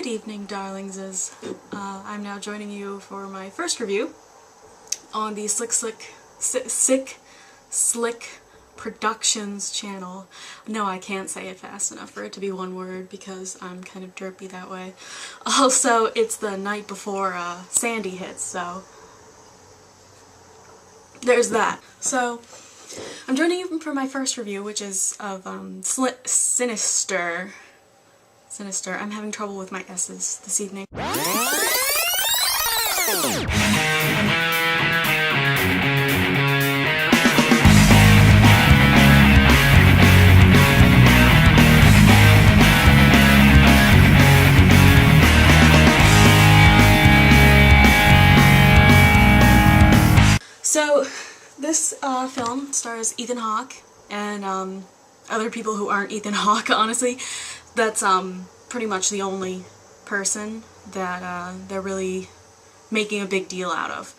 Good evening, darlingses. I'm now joining you for my first review on the SickSlickProductions channel. No, I can't say it fast enough for it to be one word because I'm kind of derpy that way. Also, it's the night before Sandy hits, so there's that. So, I'm joining you for my first review, which is of Sinister. Sinister. I'm having trouble with my S's this evening. So, this film stars Ethan Hawke and other people who aren't Ethan Hawke, honestly. That's pretty much the only person that they're really making a big deal out of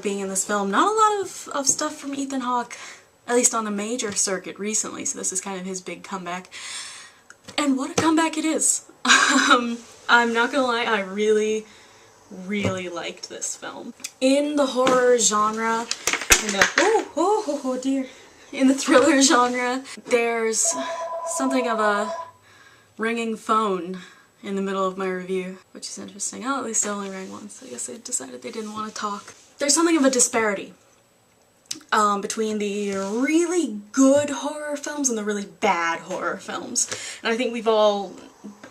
being in this film. Not a lot of stuff from Ethan Hawke, at least on the major circuit recently, so this is kind of his big comeback. And what a comeback it is! I'm not gonna lie, I really liked this film. In the horror genre, in the thriller genre, there's something of a ringing phone in the middle of my review, which is interesting. Oh, at least it only rang once. I guess they decided they didn't want to talk. There's something of a disparity between the really good horror films and the really bad horror films. And I think we've all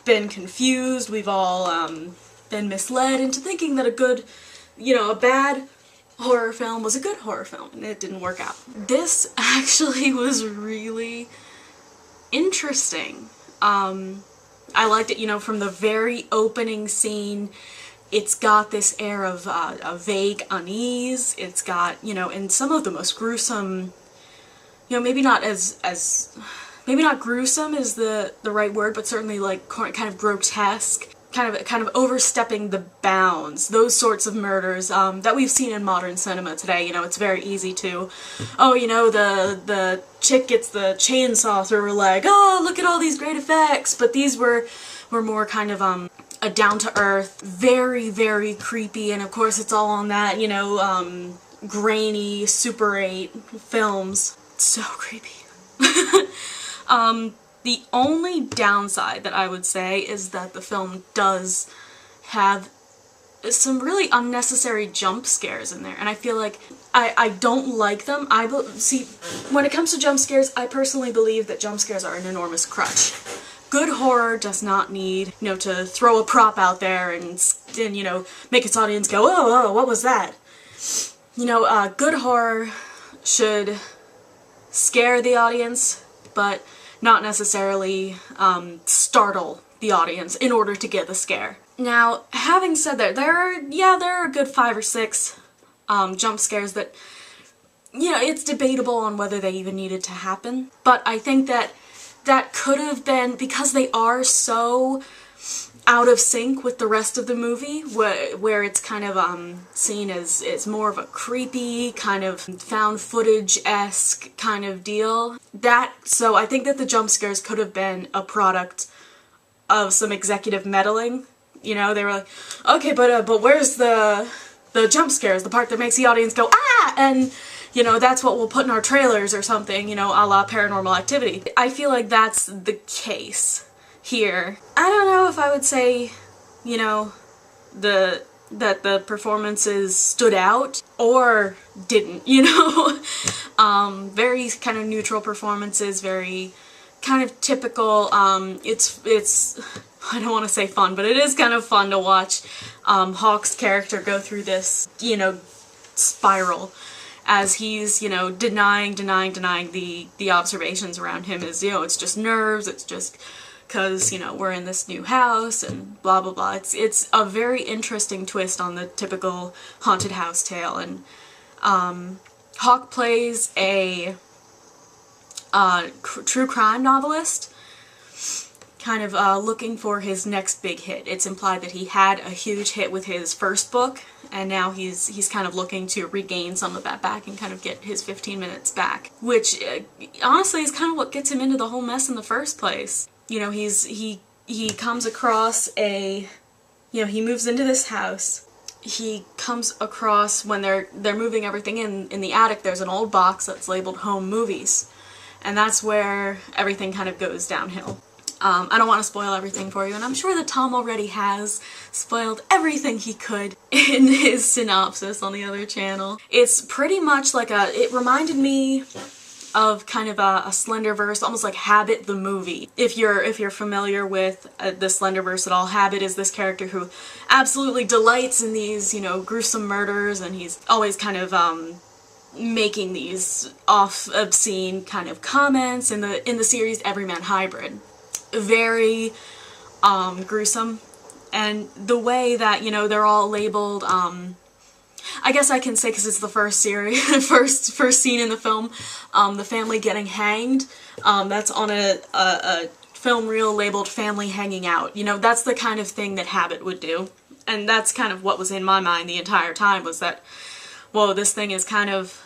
been confused, we've all been misled into thinking that a bad horror film was a good horror film, and it didn't work out. This actually was really interesting. I liked it, from the very opening scene. It's got this air of a vague unease. It's got, and some of the most gruesome, maybe not maybe not gruesome is the right word, but certainly like kind of grotesque, kind of overstepping the bounds. Those sorts of murders that we've seen in modern cinema today. It's very easy to, the chick gets the chainsaw through her leg. Oh, look at all these great effects. But these were more kind of a down-to-earth, very, very creepy, and of course it's all on that, grainy Super 8 films. It's so creepy. The only downside that I would say is that the film does have some really unnecessary jump scares in there, and I feel like I don't like them. See, when it comes to jump scares, I personally believe that jump scares are an enormous crutch. Good horror does not need, to throw a prop out there and make its audience go, oh, what was that? Good horror should scare the audience, but not necessarily startle the audience in order to get the scare. Now, having said that, there are a good 5 or 6 jump scares that, it's debatable on whether they even needed to happen, but I think that could have been, because they are so out of sync with the rest of the movie, where it's kind of seen as more of a creepy, kind of found footage-esque kind of deal. So I think that the jump scares could have been a product of some executive meddling. They were like, okay, but where's the jump scares, the part that makes the audience go, ah! And that's what we'll put in our trailers or something, a la Paranormal Activity. I feel like that's the case here. I don't know if I would say, that the performances stood out or didn't, very kind of neutral performances, very kind of typical. It's I don't want to say fun, but it is kind of fun to watch Hawke's character go through this, spiral as he's, denying the observations around him is, it's just nerves, it's just because, we're in this new house and blah blah blah. It's a very interesting twist on the typical haunted house tale, and Hawke plays a true crime novelist, kind of looking for his next big hit. It's implied that he had a huge hit with his first book, and now he's kind of looking to regain some of that back and kind of get his 15 minutes back, which honestly is kind of what gets him into the whole mess in the first place. He he comes across he moves into this house. He comes across, when they're moving everything in the attic, there's an old box that's labeled Home Movies. And that's where everything kind of goes downhill. I don't want to spoil everything for you, and I'm sure that Tom already has spoiled everything he could in his synopsis on the other channel. It's pretty much like it reminded me of kind of a Slenderverse, almost like Habit the movie. If you're familiar with the Slenderverse at all, Habit is this character who absolutely delights in these, gruesome murders, and he's always kind of making these obscene kind of comments in the series Everyman Hybrid. Very gruesome, and the way that they're all labeled, I guess I can say, because it's the first series, first scene in the film, the family getting hanged, that's on a film reel labeled Family Hanging Out. That's the kind of thing that Habit would do, and that's kind of what was in my mind the entire time, was that, whoa, this thing is kind of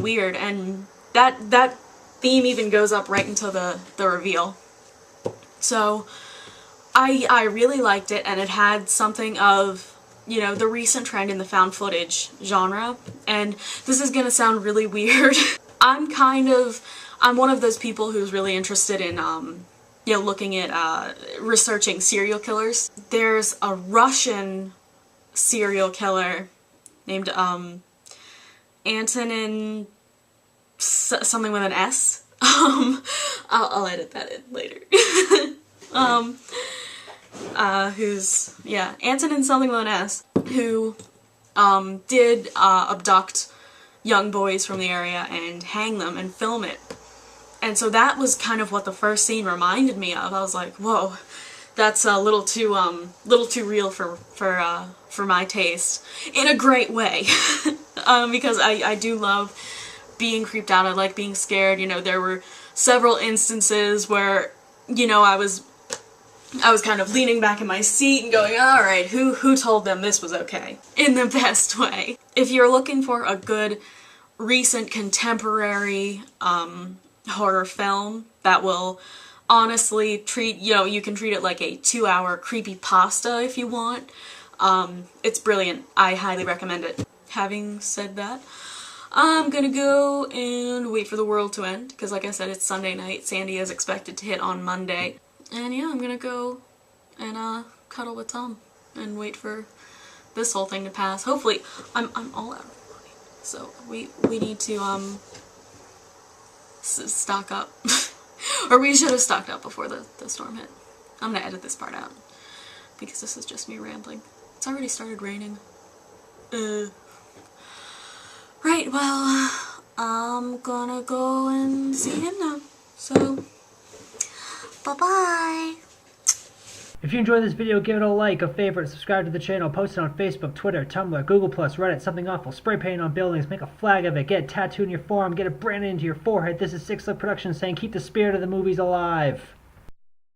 weird, and that theme even goes up right until the reveal. So I really liked it, and it had something of, the recent trend in the found footage genre, and this is gonna sound really weird. I'm one of those people who's really interested in, looking at, researching serial killers. There's a Russian serial killer named, Antonin something with an S. I'll edit that in later. Antonin something with an S, who did abduct young boys from the area and hang them and film it. And so that was kind of what the first scene reminded me of. I was like, whoa, that's a little too real for my taste, in a great way. Because I do love being creeped out. I like being scared. There were several instances where, I was kind of leaning back in my seat and going, alright, who told them this was okay? In the best way. If you're looking for a good, recent, contemporary, horror film that will honestly treat, you can treat it like a 2-hour creepypasta if you want, it's brilliant. I highly recommend it. Having said that, I'm gonna go and wait for the world to end, because like I said, it's Sunday night. Sandy is expected to hit on Monday. And yeah, I'm gonna go and cuddle with Tom and wait for this whole thing to pass. Hopefully, I'm all out of money, so we need to stock up, or we should have stocked up before the storm hit. I'm gonna edit this part out because this is just me rambling. It's already started raining. Right, well, I'm gonna go and see him now. So, bye-bye. If you enjoyed this video, give it a like, a favorite, subscribe to the channel, post it on Facebook, Twitter, Tumblr, Google+, Reddit, something awful, spray paint on buildings, make a flag of it, get it tattooed in your forearm, get it branded into your forehead. This is SickSlickProductions saying keep the spirit of the movies alive.